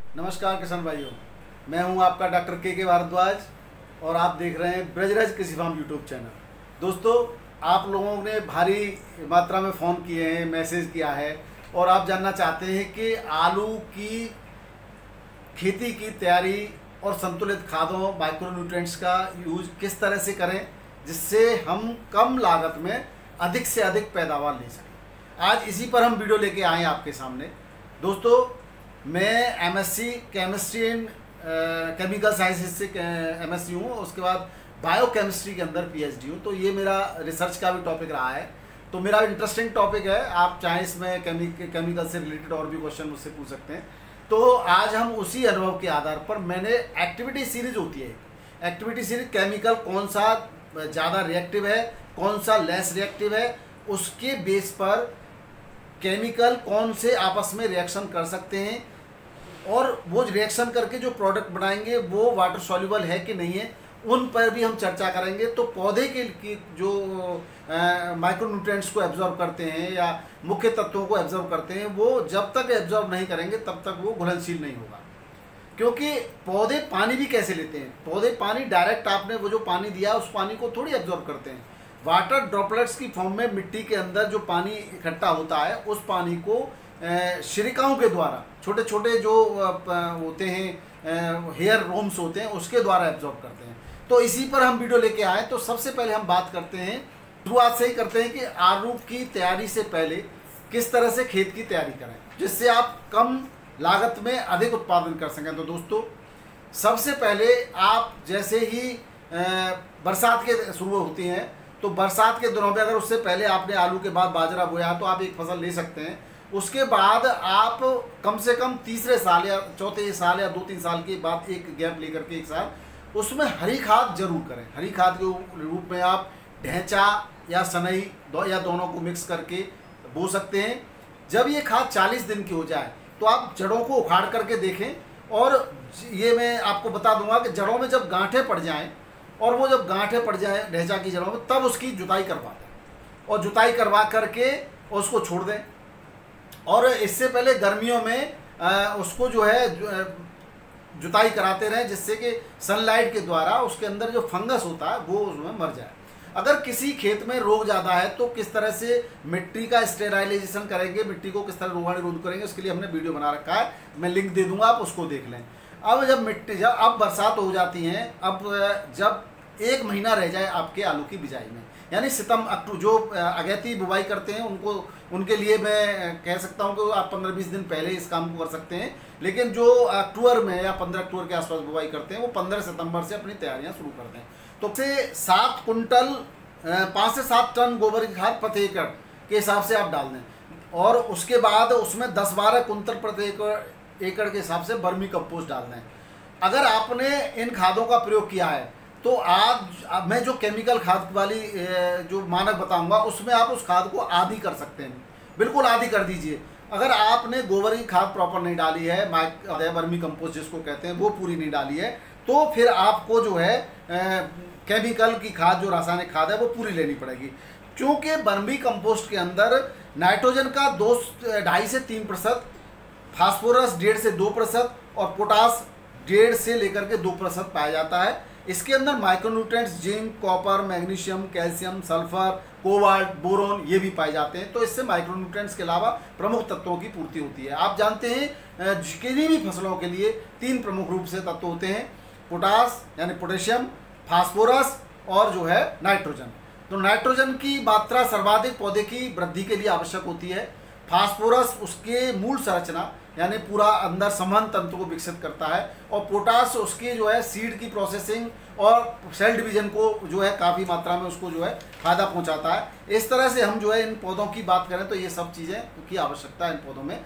नमस्कार किसान भाइयों, मैं हूं आपका डॉक्टर के भारद्वाज और आप देख रहे हैं ब्रजराज कृषि फार्म यूट्यूब चैनल। दोस्तों, आप लोगों ने भारी मात्रा में फ़ोन किए हैं, मैसेज किया है और आप जानना चाहते हैं कि आलू की खेती की तैयारी और संतुलित खादों माइक्रोन्यूट्रिएंट्स का यूज किस तरह से करें जिससे हम कम लागत में अधिक से अधिक पैदावार ले सकें। आज इसी पर हम वीडियो लेके आए हैं आपके सामने। दोस्तों, मैं MSc chemistry and chemical sciences से एमएससी हूँ, उसके बाद बायोकेमिस्ट्री के अंदर पीएचडी हूँ। तो ये मेरा रिसर्च का भी टॉपिक रहा है, तो मेरा इंटरेस्टिंग टॉपिक है। आप चाहें इसमें केमिकल से रिलेटेड और भी क्वेश्चन मुझसे पूछ सकते हैं। तो आज हम उसी अनुभव के आधार पर मैंने एक्टिविटी सीरीज होती है, एक्टिविटी सीरीज केमिकल कौन सा ज़्यादा रिएक्टिव है, कौन सा लेस रिएक्टिव है, उसके बेस पर केमिकल कौन से आपस में रिएक्शन कर सकते हैं और वो रिएक्शन करके जो प्रोडक्ट बनाएंगे वो वाटर सॉल्युबल है कि नहीं है, उन पर भी हम चर्चा करेंगे। तो पौधे के जो माइक्रोन्यूट्रिएंट्स को एब्जॉर्ब करते हैं या मुख्य तत्वों को एब्जॉर्ब करते हैं, वो जब तक एब्जॉर्ब नहीं करेंगे तब तक वो घुलनशील नहीं होगा। क्योंकि पौधे पानी भी कैसे लेते हैं, पौधे पानी डायरेक्ट आपने वो जो पानी दिया उस पानी को थोड़ी एब्जॉर्ब करते हैं। वाटर ड्रॉपलेट्स की फॉर्म में मिट्टी के अंदर जो पानी इकट्ठा होता है उस पानी को शिरिकाओं के द्वारा, छोटे छोटे जो होते हैं हेयर रोम्स होते हैं, उसके द्वारा एब्जॉर्ब करते हैं। तो इसी पर हम वीडियो लेके आए। तो सबसे पहले हम बात करते हैं, शुरुआत से ही करते हैं कि आलू की तैयारी से पहले किस तरह से खेत की तैयारी करें जिससे आप कम लागत में अधिक उत्पादन कर सकें। तो दोस्तों, सबसे पहले आप जैसे ही बरसात के शुरू होती हैं, तो बरसात के दिनों में अगर उससे पहले आपने आलू के बाद बाजरा बोया तो आप एक फसल ले सकते हैं। उसके बाद आप कम से कम तीसरे साल या चौथे साल या 2-3 साल के बाद एक गैप लेकर के एक साल उसमें हरी खाद जरूर करें। हरी खाद के रूप में आप ढैंचा या सनई या दोनों को मिक्स करके बो सकते हैं। जब ये खाद 40 दिन की हो जाए तो आप जड़ों को उखाड़ करके देखें, और ये मैं आपको बता दूंगा कि जड़ों में जब गांठें पड़ जाएं, और वो जब गांठें पड़ जाए ढैंचा की जड़ों में, तब उसकी जुताई करवा दें और जुताई करवा करके उसको छोड़ दें। और इससे पहले गर्मियों में उसको जो है जुताई कराते रहें जिससे कि सनलाइट के द्वारा उसके अंदर जो फंगस होता है वो उसमें मर जाए। अगर किसी खेत में रोग ज़्यादा है तो किस तरह से मिट्टी का स्टेराइलाइजेशन करेंगे, मिट्टी को किस तरह रोगाणुरोध करेंगे, उसके लिए हमने वीडियो बना रखा है, मैं लिंक दे दूंगा, आप उसको देख लें। अब बरसात हो जाती है, अब जब 1 महीना रह जाए आपके आलू की बिजाई में, यानी सितंबर अक्टूबर जो अगैती बुवाई करते हैं उनके लिए मैं कह सकता हूं कि आप 15-20 दिन पहले इस काम को कर सकते हैं। लेकिन जो अक्टूबर में या 15 अक्टूबर के आसपास बुवाई करते हैं वो 15 सितंबर से अपनी तैयारियां शुरू कर दें। तो से 7 कुंटल 5 से 7 टन गोबर की खाद प्रति एकड़ के हिसाब से आप डाल दें, और उसके बाद उसमें 10-12 कुंटल प्रति एकड़ के हिसाब से वर्मी कंपोस्ट डाल दें। अगर आपने इन खादों का प्रयोग किया है तो आज मैं जो केमिकल खाद वाली जो मानक बताऊंगा उसमें आप उस खाद को आधी कर सकते हैं, बिल्कुल आधी कर दीजिए। अगर आपने गोबर की खाद प्रॉपर नहीं डाली है, वर्मी कंपोस्ट जिसको कहते हैं, वो पूरी नहीं डाली है, तो फिर आपको जो है केमिकल की खाद, जो रासायनिक खाद है, वो पूरी लेनी पड़ेगी। क्योंकि वर्मी कंपोस्ट के अंदर नाइट्रोजन का 2.5 से 3%, फास्फोरस 1.5 से 2% और पोटास 1.5 से लेकर के 2% पाया जाता है। इसके अंदर micronutrients zinc, copper, magnesium, calcium, sulphur, cobalt, boron ये भी पाए जाते हैं। तो इससे माइक्रोन्यूट्रिएंट्स के अलावा प्रमुख तत्वों की पूर्ति होती है। आप जानते हैं किसी भी फसलों के लिए 3 प्रमुख रूप से तत्व होते हैं, पोटास यानी पोटेशियम, फास्फोरस और जो है नाइट्रोजन। तो नाइट्रोजन की मात्रा सर्वाधिक पौधे की वृद्धि के लिए आवश्यक होती है। फास्फोरस उसके मूल संरचना यानी पूरा अंदर संवहन तंत्र को विकसित करता है, और पोटास उसकी जो है सीड की प्रोसेसिंग और सेल डिवीजन को जो है काफ़ी मात्रा में उसको जो है फायदा पहुंचाता है। इस तरह से हम जो है इन पौधों की बात करें तो ये सब चीज़ें की आवश्यकता इन पौधों में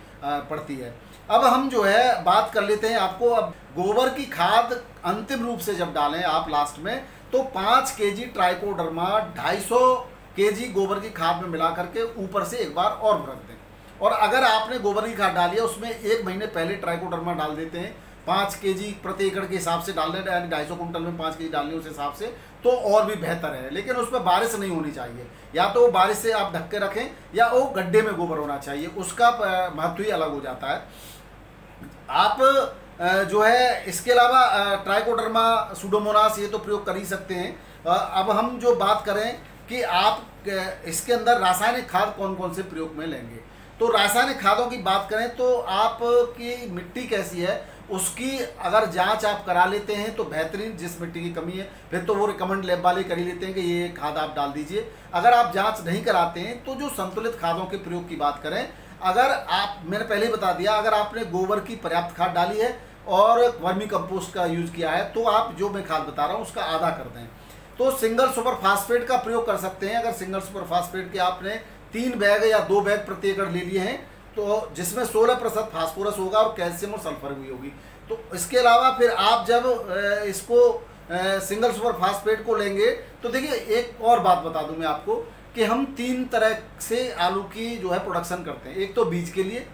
पड़ती है। अब हम जो है बात कर लेते हैं आपको, अब गोबर की खाद अंतिम रूप से जब डालें आप लास्ट में, तो 5 केजी ट्राइकोडर्मा 250 केजी गोबर की खाद में मिला करके ऊपर से एक बार और रख दें। और अगर आपने गोबर की खाद डाली है उसमें 1 महीने पहले ट्राइकोडर्मा डाल देते हैं, 5 केजी प्रति एकड़ के हिसाब से डालने, यानी 250 कुंटल में 5 केजी डालने उस हिसाब से, तो और भी बेहतर है। लेकिन उसमें बारिश नहीं होनी चाहिए, या तो बारिश से आप ढक के रखें या वो गड्ढे में गोबर होना चाहिए, उसका महत्व ही अलग हो जाता है। आप जो है इसके अलावा ट्राइकोडर्मा, सुडोमोनास ये तो प्रयोग कर ही सकते हैं। अब हम जो बात करें कि आप इसके अंदर रासायनिक खाद कौन कौन से प्रयोग में लेंगे, तो रासायनिक खादों की बात करें तो आपकी मिट्टी कैसी है उसकी अगर जांच आप करा लेते हैं तो बेहतरीन। जिस मिट्टी की कमी है फिर तो वो रिकमेंड लैब वाले कर ही लेते हैं कि ये खाद आप डाल दीजिए। अगर आप जांच नहीं कराते हैं तो जो संतुलित खादों के प्रयोग की बात करें, अगर आप, मैंने पहले ही बता दिया, अगर आपने गोबर की पर्याप्त खाद डाली है और वर्मी कंपोस्ट का यूज़ किया है तो आप जो मैं खाद बता रहा हूँ उसका आधा कर दें। तो सिंगल सुपर फास्फेट का प्रयोग कर सकते हैं। अगर सिंगल सुपर फास्फेट के आपने 3 बैग या 2 बैग प्रति एकड़ ले लिए हैं तो जिसमें 16% फास्फोरस होगा और कैल्शियम और सल्फर भी होगी। तो इसके अलावा फिर आप जब इसको सिंगल सुपर फास्फेट को लेंगे तो देखिए एक और बात बता दूं मैं आपको कि हम 3 तरह से आलू की जो है प्रोडक्शन करते हैं। एक तो बीज के लिए,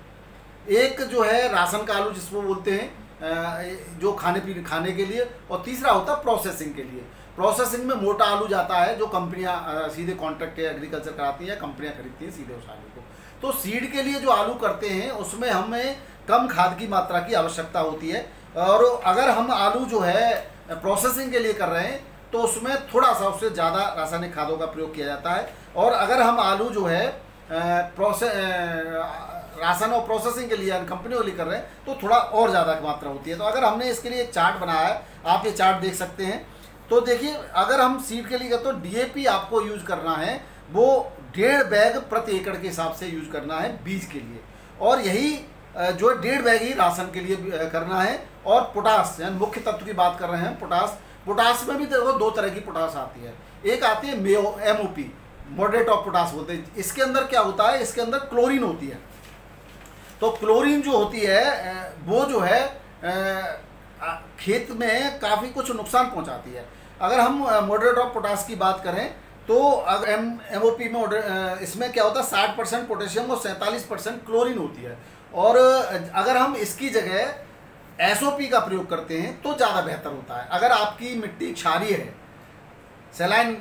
एक जो है राशन का आलू जिसको बोलते हैं जो खाने के लिए, और तीसरा होता है प्रोसेसिंग के लिए। प्रोसेसिंग में मोटा आलू जाता है जो कंपनियां सीधे कॉन्ट्रैक्ट एग्रीकल्चर कराती हैं, कंपनियां खरीदती हैं सीधे उस आलू को। तो सीड के लिए जो आलू करते हैं उसमें हमें कम खाद की मात्रा की आवश्यकता होती है, और अगर हम आलू जो है प्रोसेसिंग के लिए कर रहे हैं तो उसमें थोड़ा सा उससे ज़्यादा रासायनिक खादों का प्रयोग किया जाता है। और अगर हम आलू जो है राशन और प्रोसेसिंग के लिए कंपनियों के लिए कर रहे हैं तो थोड़ा और ज़्यादा मात्रा होती है। तो अगर हमने इसके लिए एक चार्ट बनाया है, आप ये चार्ट देख सकते हैं। तो देखिए अगर हम सीड के लिए तो डीएपी आपको यूज करना है वो 1.5 बैग प्रति एकड़ के हिसाब से यूज करना है बीज के लिए, और यही जो 1.5 बैग ही राशन के लिए करना है। और पोटास, यानी मुख्य तत्व की बात कर रहे हैं पोटास। पोटास में भी देखो 2 तरह की पोटास आती है। एक आती है MOP, मॉडरेट ऑफ पोटास बोलते हैं। इसके अंदर क्या होता है, इसके अंदर क्लोरीन होती है। तो क्लोरीन जो होती है वो जो है खेत में काफ़ी कुछ नुकसान पहुंचाती है। अगर हम मॉडरेट ऑफ पोटास की बात करें तो अगर MOP में इसमें क्या होता है 60% पोटेशियम और 47% क्लोरीन होती है। और अगर हम इसकी जगह SOP का प्रयोग करते हैं तो ज़्यादा बेहतर होता है। अगर आपकी मिट्टी क्षारीय है, सैलाइन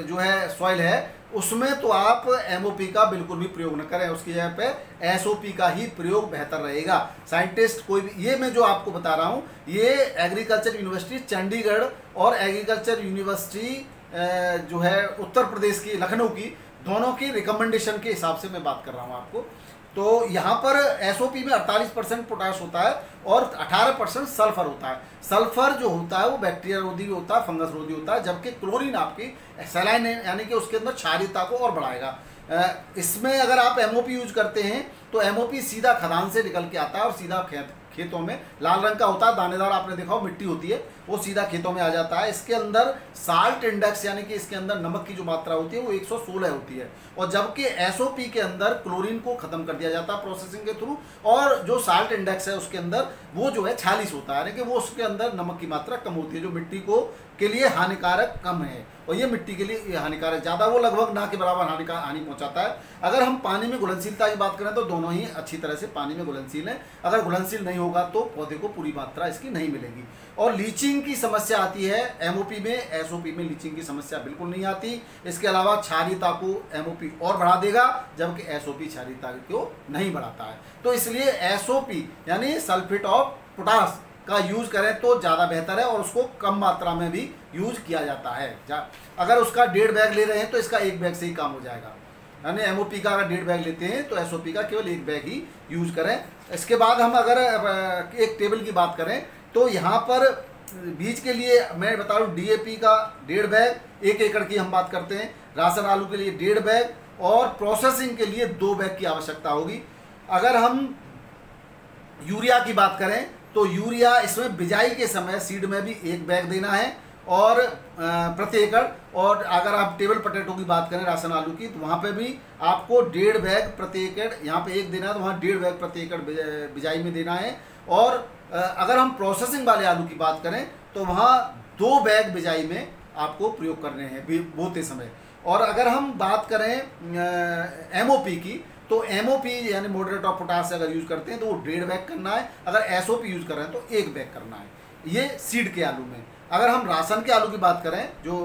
जो है सॉइल है, उसमें तो आप MOP का बिल्कुल भी प्रयोग न करें, उसकी जगह पे SOP का ही प्रयोग बेहतर रहेगा। साइंटिस्ट कोई भी, ये मैं जो आपको बता रहा हूँ ये एग्रीकल्चर यूनिवर्सिटी चंडीगढ़ और एग्रीकल्चर यूनिवर्सिटी जो है उत्तर प्रदेश की, लखनऊ की, दोनों की रिकमेंडेशन के हिसाब से मैं बात कर रहा हूँ आपको। तो यहाँ पर SOP में 48% पोटाश होता है और 18% सल्फर होता है। सल्फर जो होता है वो बैक्टीरिया रोधी होता है, फंगस रोधी होता है, जबकि क्लोरीन आपकी सैलाइन यानी कि उसके अंदर क्षारीयता को और बढ़ाएगा। इसमें अगर आप MOP यूज करते हैं तो MOP सीधा खदान से निकल के आता है और सीधा खेतों में लाल रंग का होता है, दानेदार आपने देखा हो मिट्टी होती है, वो सीधा खेतों में आ जाता है। इसके अंदर साल्ट इंडेक्स यानी कि इसके अंदर नमक की जो मात्रा होती है वो 116 होती है, और जबकि SOP के अंदर क्लोरीन को खत्म कर दिया जाता है प्रोसेसिंग के थ्रू, और जो साल्ट इंडेक्स है उसके अंदर वो जो है 46 होता है, यानी कि वो उसके अंदर नमक की मात्रा कम होती है जो मिट्टी को के लिए हानिकारक कम है, और ये मिट्टी के लिए हानिकारक ज़्यादा, वो लगभग ना के बराबर हानि पहुंचाता है। अगर हम पानी में घुलनशीलता की बात करें तो दोनों ही अच्छी तरह से पानी में घुलनशील हैं। अगर घुलनशील नहीं होगा तो पौधे को पूरी मात्रा इसकी नहीं मिलेगी। और लीचिंग की समस्या आती है MOP में, SOP में लीचिंग की समस्या बिल्कुल नहीं आती। इसके अलावा क्षारीयता को MOP और बढ़ा देगा, जबकि SOP क्षारीयता को नहीं बढ़ाता है। तो इसलिए SOP यानी सल्फेट ऑफ पोटाश का यूज करें तो ज़्यादा बेहतर है, और उसको कम मात्रा में भी यूज किया जाता है। अगर उसका 1.5 बैग ले रहे हैं तो इसका 1 बैग से ही काम हो जाएगा, यानी MOP का अगर 1.5 बैग लेते हैं तो SOP का केवल 1 बैग ही यूज करें। इसके बाद हम अगर एक टेबल की बात करें तो यहाँ पर बीज के लिए मैं बता रहा हूँ DAP का 1.5 बैग 1 एकड़ की हम बात करते हैं, राशन आलू के लिए 1.5 बैग, और प्रोसेसिंग के लिए 2 बैग की आवश्यकता होगी। अगर हम यूरिया की बात करें तो यूरिया इसमें बिजाई के समय सीड में भी 1 बैग देना है और प्रति एकड़। और अगर आप टेबल पोटैटो की बात करें राशन आलू की तो वहाँ पे भी आपको 1.5 बैग प्रति एकड़, यहाँ पे 1 देना है तो वहाँ 1.5 बैग प्रति एकड़ बिजाई में देना है। और अगर हम प्रोसेसिंग वाले आलू की बात करें तो वहाँ 2 बैग बिजाई में आपको प्रयोग करने हैं बोते समय। और अगर हम बात करें MOP की तो MOP यानी मॉडरेट ऑफ पोटाश अगर यूज करते हैं तो वो 1.5 बैग करना है, अगर SOP यूज कर रहे हैं तो 1 बैग करना है। ये सीड के आलू में। अगर हम राशन के आलू की बात करें जो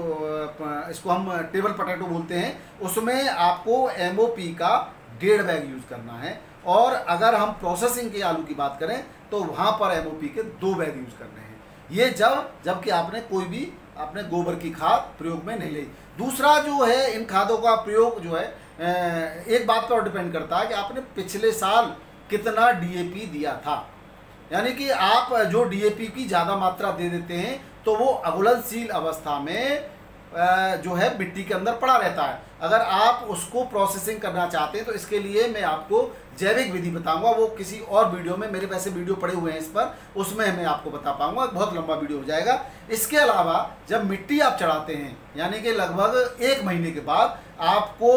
इसको हम टेबल पोटैटो बोलते हैं, उसमें आपको MOP का 1.5 बैग यूज करना है। और अगर हम प्रोसेसिंग के आलू की बात करें तो वहाँ पर MOP के 2 बैग यूज करने हैं। ये जबकि आपने कोई भी आपने गोबर की खाद प्रयोग में नहीं ली। दूसरा जो है, इन खादों का प्रयोग जो है एक बात पर डिपेंड करता है कि आपने पिछले साल कितना DAP दिया था। यानी कि आप जो DAP की ज़्यादा मात्रा दे देते हैं तो वो अघुलनशील अवस्था में जो है मिट्टी के अंदर पड़ा रहता है। अगर आप उसको प्रोसेसिंग करना चाहते हैं तो इसके लिए मैं आपको जैविक विधि बताऊंगा, वो किसी और वीडियो में, मेरे वैसे वीडियो पड़े हुए हैं इस पर, उसमें मैं आपको बता पाऊंगा, बहुत लंबा वीडियो हो जाएगा। इसके अलावा जब मिट्टी आप चढ़ाते हैं यानी कि लगभग 1 महीने के बाद आपको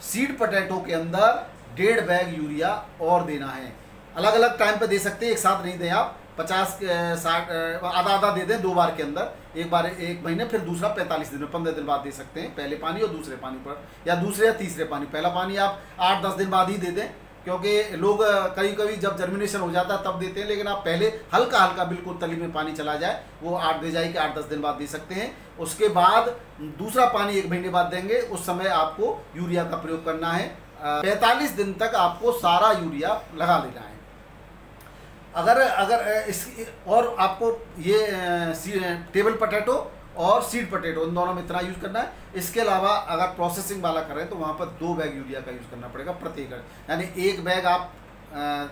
सीड पोटैटो के अंदर 1.5 बैग यूरिया और देना है। अलग अलग टाइम पे दे सकते हैं, एक साथ नहीं दें आप, 50-60 आधा आधा दे दें 2 बार के अंदर, एक बार 1 महीने, फिर दूसरा 45 दिन में, 15 दिन बाद दे सकते हैं, पहले पानी और दूसरे पानी पर, या दूसरे या तीसरे पानी। पहला पानी आप 8-10 दिन बाद ही दे दें, क्योंकि लोग कभी कभी जब जर्मिनेशन हो जाता है तब देते हैं, लेकिन आप पहले हल्का हल्का बिल्कुल तली में पानी चला जाए, वो 8 दे जाए कि 8-10 दिन बाद दे सकते हैं। उसके बाद दूसरा पानी 1 महीने बाद देंगे, उस समय आपको यूरिया का प्रयोग करना है। 45 दिन तक आपको सारा यूरिया लगा लेना है। अगर इस और आपको ये टेबल पोटैटो और सीड पोटैटो इन दोनों में इतना यूज़ करना है। इसके अलावा अगर प्रोसेसिंग वाला कर रहे हैं तो वहाँ पर 2 बैग यूरिया का यूज़ करना पड़ेगा प्रति एकड़, यानी 1 बैग आप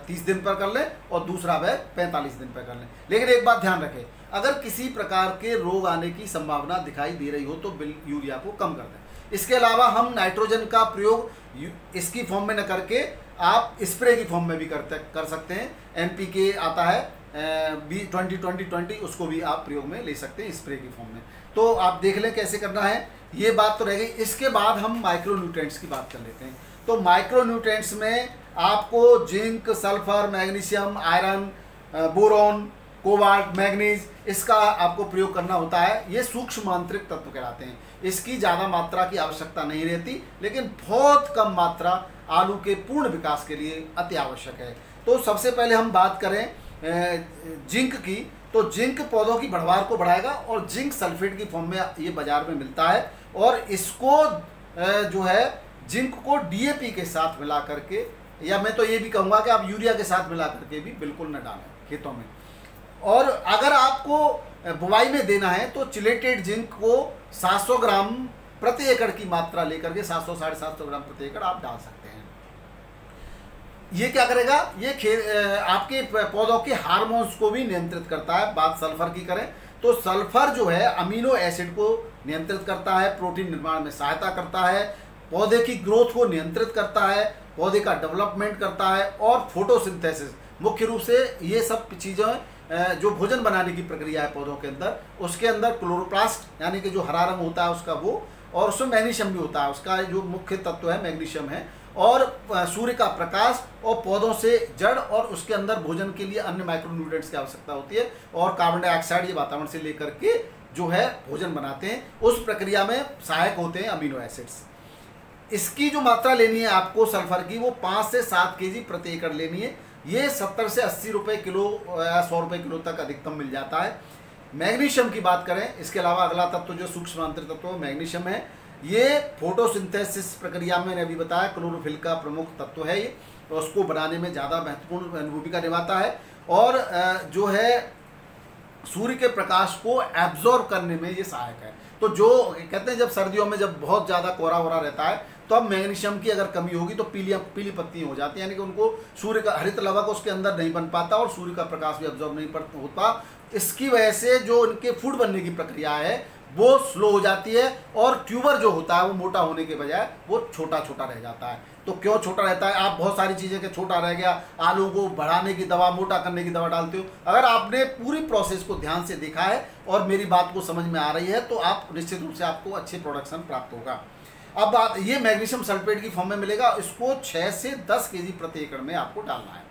30 दिन पर कर लें और दूसरा बैग 45 दिन पर कर लें। लेकिन एक बात ध्यान रखें, अगर किसी प्रकार के रोग आने की संभावना दिखाई दे रही हो तो यूरिया को कम कर दें। इसके अलावा हम नाइट्रोजन का प्रयोग इसकी फॉर्म में न करके आप स्प्रे की फॉर्म में भी कर सकते हैं। NPK आता है 20-20-20, उसको भी आप प्रयोग में ले सकते हैं स्प्रे की फॉर्म में। तो आप देख लें कैसे करना है, ये बात तो रह गई। इसके बाद हम माइक्रोन्यूट्रेंट्स की बात कर लेते हैं। तो माइक्रोन्यूट्रेंट्स में आपको zinc, sulphur, magnesium, iron, boron, cobalt, manganese, इसका आपको प्रयोग करना होता है। ये सूक्ष्म आंतरिक तत्व कहलाते हैं। इसकी ज़्यादा मात्रा की आवश्यकता नहीं रहती, लेकिन बहुत कम मात्रा आलू के पूर्ण विकास के लिए अति आवश्यक है। तो सबसे पहले हम बात करें जिंक की, तो जिंक पौधों की बढ़वार को बढ़ाएगा और जिंक सल्फेट की फॉर्म में ये बाजार में मिलता है। और इसको जो है जिंक को DAP के साथ मिला करके, या मैं तो ये भी कहूँगा कि आप यूरिया के साथ मिला करके भी बिल्कुल न डालें खेतों में। और अगर आपको बुवाई में देना है तो चिलेटेड जिंक को 700 ग्राम प्रति एकड़ की मात्रा लेकर के 700-750 ग्राम प्रति एकड़ आप डाल सकते हैं। ये क्या करेगा, ये आपके पौधों के हार्मोन्स को भी नियंत्रित करता है। बात सल्फर की करें तो सल्फर जो है अमीनो एसिड को नियंत्रित करता है, प्रोटीन निर्माण में सहायता करता है, पौधे की ग्रोथ को नियंत्रित करता है, पौधे का डेवलपमेंट करता है, और फोटोसिंथेसिस, मुख्य रूप से ये सब चीज़ें जो भोजन बनाने की प्रक्रिया है पौधों के अंदर, उसके अंदर क्लोरोप्लास्ट यानी कि जो हरा रंग होता है उसका वो, और उसमें मैग्नीशियम भी होता है, उसका जो मुख्य तत्व है मैग्नीशियम है, और सूर्य का प्रकाश और पौधों से जड़, और उसके अंदर भोजन के लिए अन्य माइक्रोन्यूट्रिएंट्स की आवश्यकता होती है, और कार्बन डाइऑक्साइड ये वातावरण से लेकर के जो है भोजन बनाते हैं, उस प्रक्रिया में सहायक होते हैं अमीनो एसिड्स। इसकी जो मात्रा लेनी है आपको सल्फर की, वो 5 से 7 kg प्रति एकड़ लेनी है। ये 70 से 80 रुपये किलो या 100 रुपये किलो तक अधिकतम मिल जाता है। मैग्नीशियम की बात करें, इसके अलावा अगला तत्व जो सूक्ष्म आंतरिक तत्व मैग्नीशियम है, ये फोटोसिंथेसिस प्रक्रिया में मैंने अभी बताया क्लोरोफिल का प्रमुख तत्व है ये, तो उसको बनाने में ज़्यादा महत्वपूर्ण भूमिका निभाता है, और जो है सूर्य के प्रकाश को एब्जॉर्ब करने में ये सहायक है। तो जो कहते हैं जब सर्दियों में जब बहुत ज़्यादा कोहरा हो रहा रहता है तो अब मैग्नीशियम की अगर कमी होगी तो पीली पत्तियाँ हो जाती हैं, यानी कि उनको सूर्य का हरित लवक उसके अंदर नहीं बन पाता और सूर्य का प्रकाश भी एब्जॉर्ब नहीं होता। इसकी वजह से जो उनके फूड बनने की प्रक्रिया है वो स्लो हो जाती है, और ट्यूबर जो होता है वो मोटा होने के बजाय वो छोटा छोटा रह जाता है। तो क्यों छोटा रहता है, आप बहुत सारी चीज़ें के छोटा रह गया, आलू को बढ़ाने की दवा, मोटा करने की दवा डालते हो। अगर आपने पूरी प्रोसेस को ध्यान से देखा है और मेरी बात को समझ में आ रही है तो आप निश्चित रूप से आपको अच्छे प्रोडक्शन प्राप्त होगा। अब बात ये मैग्नीशियम सल्फेट की फॉर्म में मिलेगा, इसको 6 से 10 kg प्रति एकड़ में आपको डालना है।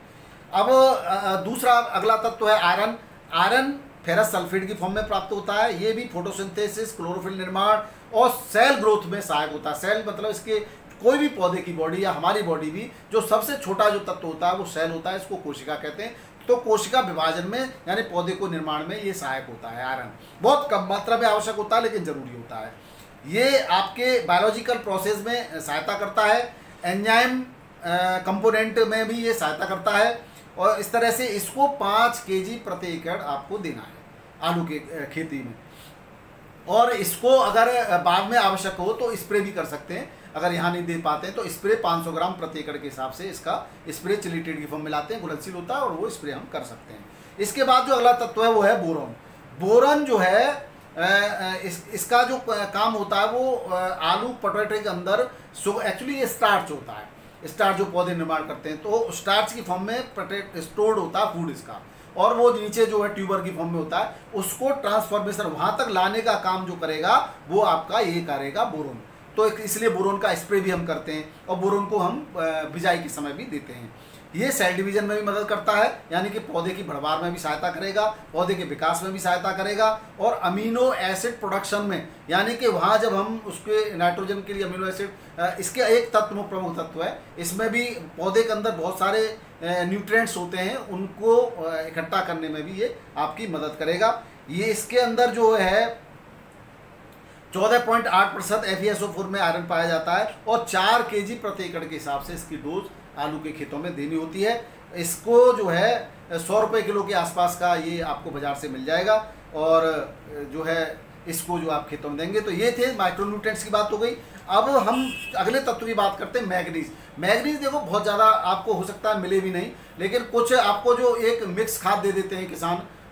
अब दूसरा अगला तत्व है आयरन। आयरन फेरस सल्फेट की फॉर्म में प्राप्त होता है। ये भी फोटोसिंथेसिस, क्लोरोफिल निर्माण और सेल ग्रोथ में सहायक होता है। सेल मतलब इसके कोई भी पौधे की बॉडी या हमारी बॉडी भी जो सबसे छोटा जो तत्व होता है वो सेल होता है, इसको कोशिका कहते हैं। तो कोशिका विभाजन में यानी पौधे को निर्माण में ये सहायक होता है। आयरन बहुत कम मात्रा में आवश्यक होता है लेकिन जरूरी होता है। ये आपके बायोलॉजिकल प्रोसेस में सहायता करता है, एंजाइम कंपोनेंट में भी ये सहायता करता है, और इस तरह से इसको 5 kg प्रति एकड़ आपको देना है आलू के खेती में। और इसको अगर बाद में आवश्यक हो तो स्प्रे भी कर सकते हैं, अगर यहाँ नहीं दे पाते हैं तो स्प्रे 500 ग्राम प्रति एकड़ के हिसाब से इसका स्प्रे चिलीटेड की फॉर्म में लाते हैं, घुलनशील होता है और वो स्प्रे हम कर सकते हैं। इसके बाद जो अगला तत्व है वो है बोरॉन। बोरॉन जो है इसका जो काम होता है वो आलू पोटैटो के अंदर एक्चुअली ये स्टार्च होता है, स्टार्च जो पौधे निर्माण करते हैं तो स्टार्च की फॉर्म में स्टोर्ड होता है फूड इसका, और वो नीचे जो है ट्यूबर की फॉर्म में होता है, उसको ट्रांसफॉर्मेशन वहाँ तक लाने का काम जो करेगा वो आपका ये करेगा बोरोन। तो इसलिए बोरोन का स्प्रे भी हम करते हैं और बोरोन को हम बिजाई के समय भी देते हैं। ये सेल डिवीजन में भी मदद करता है, यानी कि पौधे की बढ़वार में भी सहायता करेगा, पौधे के विकास में भी सहायता करेगा, और अमीनो एसिड प्रोडक्शन में, यानी कि वहाँ जब हम उसके नाइट्रोजन के लिए अमीनो एसिड, इसके एक तत्व प्रमुख तत्व है, इसमें भी पौधे के अंदर बहुत सारे न्यूट्रिएंट्स होते हैं, उनको इकट्ठा करने में भी ये आपकी मदद करेगा। ये इसके अंदर जो है 14.8% FeSO4 में आयरन पाया जाता है और 4 kg प्रति एकड़ के हिसाब से इसकी डोज आलू के खेतों में देनी होती है। इसको जो है 100 रुपये किलो के आसपास का ये आपको बाजार से मिल जाएगा, और जो है इसको जो आप खेतों में देंगे। तो ये थे माइक्रोन्यूट्रिएंट्स की बात हो गई। अब हम अगले तत्व की बात करते हैं, मैग्नीज। मैग्नीज देखो बहुत ज़्यादा आपको हो सकता है मिले भी नहीं, लेकिन कुछ आपको जो एक मिक्स खाद दे देते हैं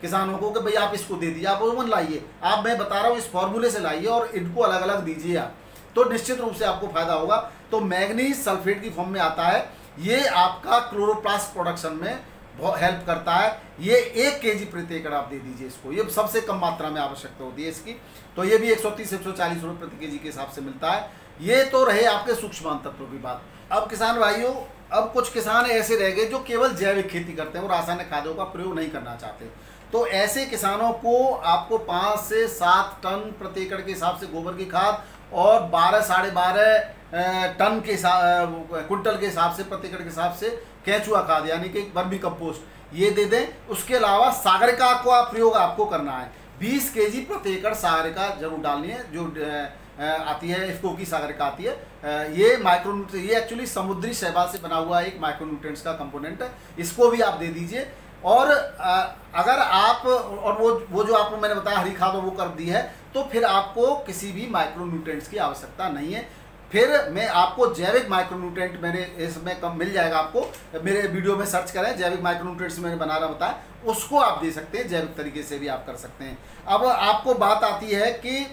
किसानों को कि भाई आप इसको दे दीजिए, आप वो मन लाइए, आप मैं बता रहा हूँ इस फॉर्मूले से लाइए और इनको अलग अलग दीजिए आप, तो निश्चित रूप से आपको फायदा होगा। तो मैग्नीज सल्फेट की फॉर्म में आता है, ये आपका क्लोरोप्लास्ट प्रोडक्शन में बहुत हेल्प करता है। ये 1 kg प्रति एकड़ आप दे दीजिए इसको, ये सबसे कम मात्रा में आवश्यकता होती है इसकी, तो ये भी 130 से 140 रुपये प्रति kg के हिसाब से मिलता है। ये तो रहे आपके सूक्ष्म तत्वों की बात। अब किसान भाइयों, अब कुछ किसान ऐसे रह गए जो केवल जैविक खेती करते हैं, वो रासायनिक खादों का प्रयोग नहीं करना चाहते। तो ऐसे किसानों को आपको 5 से 7 टन प्रति एकड़ के हिसाब से गोबर की खाद और 12 साढ़े 12 टन के कुंटल के हिसाब से प्रति एकड़ के हिसाब से केंचुआ खाद यानी कि वर्मी कंपोस्ट ये दे दें। उसके अलावा सागरिका का प्रयोग आपको करना है, 20 kg प्रति एकड़ सागरिका जरूर डालनी है, जो आती है इफ्को की सागरिका आती है। ये माइक्रोन्यूट्रिएंट, ये एक्चुअली समुद्री शैवाल से बना हुआ एक माइक्रोन्यूट्रिएंट्स का कंपोनेंट है, इसको भी आप दे दीजिए। और अगर आप और वो जो आपको मैंने बताया हरी खाद वो कर दी है, तो फिर आपको किसी भी माइक्रोन्यूट्रिएंट्स की आवश्यकता नहीं है। फिर मैं आपको जैविक माइक्रोन्यूट्रिएंट मेरे इसमें कम मिल जाएगा, आपको मेरे वीडियो में सर्च करें, जैविक माइक्रोन्यूट्रिएंट्स मैंने बना रहा बताया, उसको आप दे सकते हैं, जैविक तरीके से भी आप कर सकते हैं। अब आपको बात आती है कि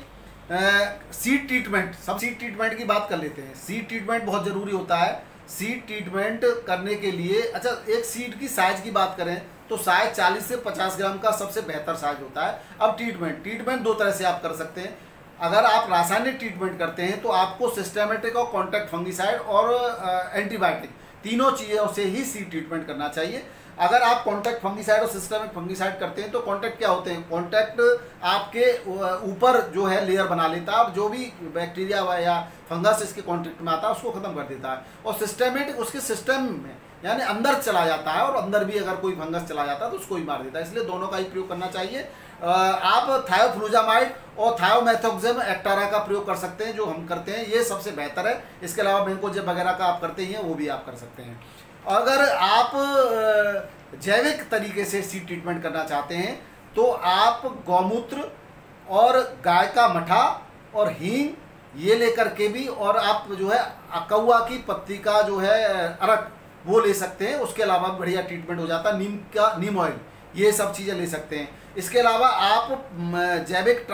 सीड ट्रीटमेंट, सब सीड ट्रीटमेंट की बात कर लेते हैं। सीड ट्रीटमेंट बहुत ज़रूरी होता है। सीड ट्रीटमेंट करने के लिए, अच्छा एक सीड की साइज की बात करें तो साइज 40 से 50 ग्राम का सबसे बेहतर साइज होता है। अब ट्रीटमेंट 2 तरह से आप कर सकते हैं। अगर आप रासायनिक ट्रीटमेंट करते हैं तो आपको सिस्टेमेटिक और कॉन्टैक्ट फंगिसाइड और एंटीबायोटिक तीनों चीज़ों से ही सीड ट्रीटमेंट करना चाहिए। अगर आप कॉन्टैक्ट फंगिसाइड और सिस्टेमिक फंगिसाइड करते हैं तो कॉन्टैक्ट क्या होते हैं, कॉन्टैक्ट आपके ऊपर जो है लेयर बना लेता है और जो भी बैक्टीरिया या फंगस इसके कॉन्टैक्ट में आता है उसको खत्म कर देता है, और सिस्टेमेटिक उसके सिस्टम में यानी अंदर चला जाता है, और अंदर भी अगर कोई फंगस चला जाता है तो उसको ही मार देता है। इसलिए दोनों का ही प्रयोग करना चाहिए। आप थायोफ्लूजामाइड और थायोमेथोक्सेम एक्टारा का प्रयोग कर सकते हैं, जो हम करते हैं, ये सबसे बेहतर है। इसके अलावा बेंकोजेब वगैरह का आप करते ही हैं, वो भी आप कर सकते हैं। अगर आप जैविक तरीके से सीड ट्रीटमेंट करना चाहते हैं तो आप गौमूत्र और गाय का मठा और हींग ये लेकर के भी, और आप जो है अकौआ की पत्ती का जो है अरक वो ले सकते हैं। उसके अलावा बढ़िया ट्रीटमेंट हो जाता है, नीम ऑयल, ये सब चीज़ें ले सकते हैं। इसके अलावा आप जैविक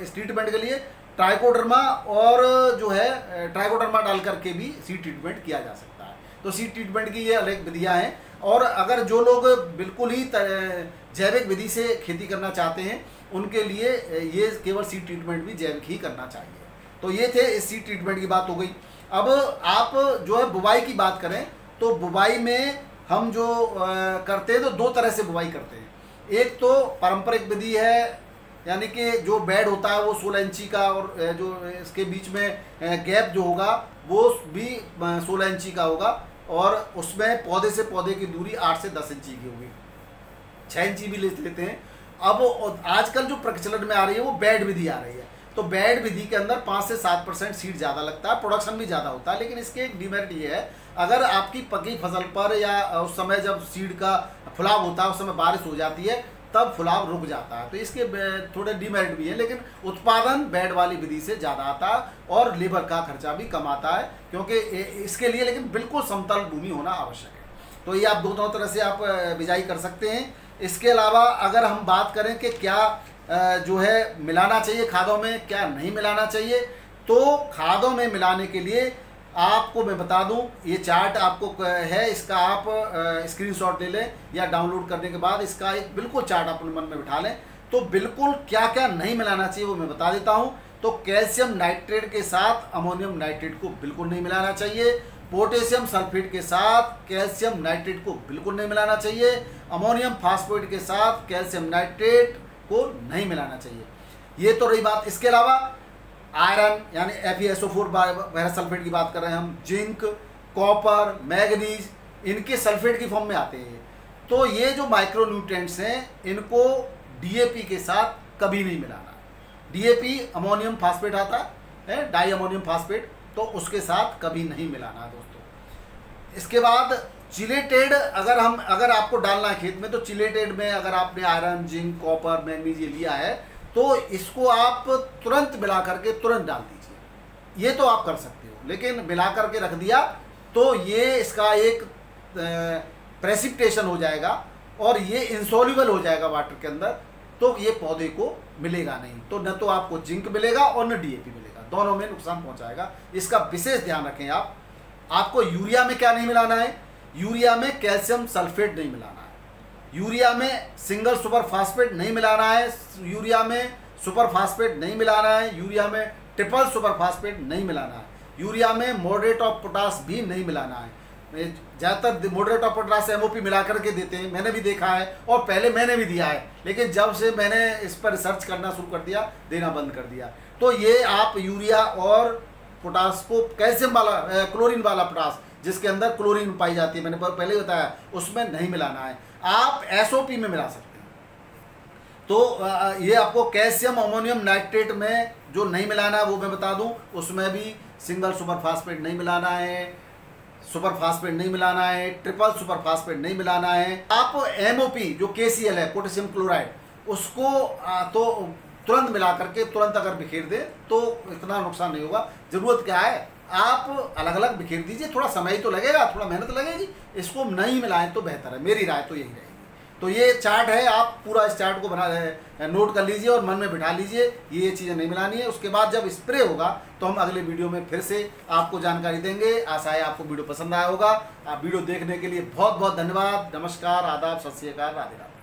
ट्रीटमेंट के लिए ट्राइकोडर्मा और जो है ट्राइकोडर्मा डाल करके भी सीड ट्रीटमेंट किया जा सकता है। तो सीड ट्रीटमेंट की ये अलग विधियाँ हैं। और अगर जो लोग बिल्कुल ही जैविक विधि से खेती करना चाहते हैं उनके लिए ये केवल सीड ट्रीटमेंट भी जैविक ही करना चाहिए। तो ये थे इस सीड ट्रीटमेंट की बात हो गई। अब आप जो है बुवाई की बात करें तो बुवाई में हम जो करते हैं तो 2 तरह से बुवाई करते हैं। एक तो पारंपरिक विधि है, यानी कि जो बेड होता है वो 16 इंची का, और जो इसके बीच में गैप जो होगा वो भी 16 इंची का होगा, और उसमें पौधे से पौधे की दूरी 8 से 10 इंची की होगी, 6 इंची भी ले लेते हैं। अब आजकल जो प्रचलन में आ रही है वो बेड विधि आ रही है। तो बेड विधि के अंदर 5 से 7% सीड ज़्यादा लगता है, प्रोडक्शन भी ज़्यादा होता है, लेकिन इसके एक डिमेरिट ये है अगर आपकी पकी फसल पर या उस समय जब सीड का फुलाव होता है उस समय बारिश हो जाती है तब फुलाव रुक जाता है, तो इसके थोड़े डिमेरिट भी है, लेकिन उत्पादन बेड वाली विधि से ज़्यादा आता है और लेबर का खर्चा भी कम आता है, क्योंकि इसके लिए लेकिन बिल्कुल समतल भूमि होना आवश्यक है। तो ये आप दोनों तरह से आप बिजाई कर सकते हैं। इसके अलावा अगर हम बात करें कि क्या जो है मिलाना चाहिए खादों में, क्या नहीं मिलाना चाहिए, तो खादों में मिलाने के लिए आपको मैं बता दूं, ये चार्ट आपको है, इसका आप स्क्रीनशॉट ले लें या डाउनलोड करने के बाद इसका एक बिल्कुल चार्ट अपने मन में बिठा लें। तो बिल्कुल क्या क्या नहीं मिलाना चाहिए वो मैं बता देता हूं। तो कैल्शियम नाइट्रेट के साथ अमोनियम नाइट्रेट को बिल्कुल नहीं मिलाना चाहिए। पोटेशियम सल्फेट के साथ कैल्शियम नाइट्रेट को बिल्कुल नहीं मिलाना चाहिए। अमोनियम फास्फेट के साथ कैल्शियम नाइट्रेट को नहीं मिलाना चाहिए। ये तो रही बात। इसके अलावा आयरन यानी FeSO4 फेरस सल्फेट की बात कर रहे हैं हम, जिंक, कॉपर, मैग्नीज, इनके सल्फेट की फॉर्म में आते हैं। तो ये जो माइक्रो न्यूट्रिएंट्स हैं इनको DAP के साथ कभी नहीं मिलाना। DAP अमोनियम फास्फेट आता है, डाई अमोनियम फास्फेट, तो उसके साथ कभी नहीं मिलाना दोस्तों। इसके बाद चिलेटेड अगर आपको डालना है खेत में, तो चिलेटेड में अगर आपने आयरन, जिंक, कॉपर, मैग्नीज ये लिया है तो इसको आप तुरंत मिला करके तुरंत डाल दीजिए। ये तो आप कर सकते हो, लेकिन मिला करके रख दिया तो ये इसका एक प्रेसिपिटेशन हो जाएगा और ये इंसॉल्युबल हो जाएगा वाटर के अंदर, तो ये पौधे को मिलेगा नहीं। तो न तो आपको जिंक मिलेगा और न DAP मिलेगा, दोनों में नुकसान पहुंचाएगा। इसका विशेष ध्यान रखें आप। आपको यूरिया में क्या नहीं मिलाना है? यूरिया में कैल्शियम सल्फेट नहीं मिलाना है। यूरिया में सिंगल सुपर फास्फेट नहीं मिलाना है। यूरिया में सुपर फास्फेट नहीं मिलाना है। यूरिया में ट्रिपल सुपर फास्फेट नहीं मिलाना है। यूरिया में मॉडरेट ऑफ पोटास भी नहीं मिलाना है। ज़्यादातर मॉडरेट ऑफ पोटास MOP मिला करके देते हैं, मैंने भी देखा है और पहले मैंने भी दिया है, लेकिन जब से मैंने इस पर रिसर्च करना शुरू कर दिया, देना बंद कर दिया। तो ये आप यूरिया और पोटास को कैल्शियम वाला क्लोरीन वाला पोटास जिसके अंदर क्लोरीन पाई जाती है, मैंने पहले ही बताया, उसमें नहीं मिलाना है। आप SOP में मिला सकते हैं। तो ये आपको कैल्शियम अमोनियम नाइट्रेट में जो नहीं मिलाना है वो मैं बता दूं, उसमें भी सिंगल सुपर फास्फेट नहीं मिलाना है, सुपर फास्फेट नहीं मिलाना है, ट्रिपल सुपर फास्फेट नहीं मिलाना है। आप MOP जो KCl है, पोटेशियम क्लोराइड, उसको तो तुरंत मिला करके तुरंत अगर बिखेर दे तो इतना नुकसान नहीं होगा। ज़रूरत क्या है, आप अलग अलग बिखेर दीजिए, थोड़ा समय तो लगेगा, थोड़ा मेहनत लगेगी, इसको नहीं मिलाएं तो बेहतर है। मेरी राय तो यही रहेगी। तो ये चार्ट है, आप पूरा इस चार्ट को नोट कर लीजिए और मन में बिठा लीजिए, ये चीज़ें नहीं मिलानी है। उसके बाद जब स्प्रे होगा तो हम अगले वीडियो में फिर से आपको जानकारी देंगे। आशा है आपको वीडियो पसंद आया होगा। आप वीडियो देखने के लिए बहुत बहुत धन्यवाद। नमस्कार, आदाब, सत श्री अकाल, राधे राधे।